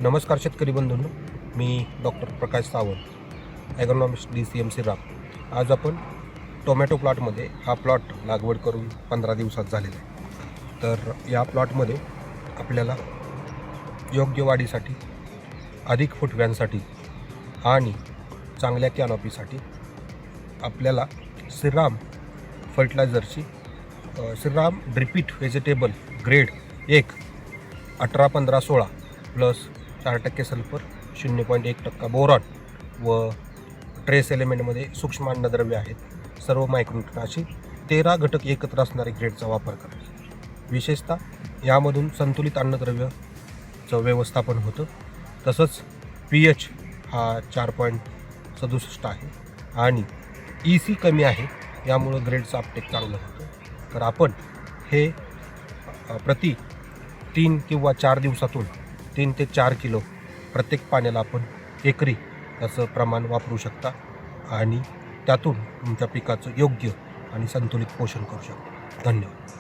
नमस्कार शेतकरी बंधूंनो, मी डॉक्टर प्रकाश सावंत, ॲग्रोनॉमिस्ट DCM श्रीराम. आज आपण टोमॅटो प्लॉटमध्ये हा प्लॉट लागवड करून 15 दिवसात झालेला आहे. तर या प्लॉटमध्ये आपल्याला योग्य वाढीसाठी, अधिक फुटव्यांसाठी आणि चांगल्या कॅनॉपीसाठी आपल्याला श्रीराम फर्टिलायझरची Shriram Dripit vegetable grade 1 18-15-16 plus 4% sulphur, 0.1% boron व ट्रेस एलिमेंटमध्ये सूक्ष्म अन्नद्रव्य आहेत, सर्व मायक्रोन्यूट्रन अशी 13 घटक एकत्र असणारे ग्रेडचा वापर करायचा. विशेषतः यामधून संतुलित अन्नद्रव्याचं व्यवस्थापन होतं. तसंच pH हा 4.67 आहे आणि EC कमी आहे, यामुळं ग्रेडचं अपटेक चांगलं होतं. तर आपण हे प्रति 3 किंवा 4 दिवसातून 3 ते 4 किलो प्रत्येक पाण्याला आपण एकरी याचं प्रमाण वापरू शकता आणि त्यातून तुमच्या पिकाचं योग्य आणि संतुलित पोषण करू शकता. धन्यवाद.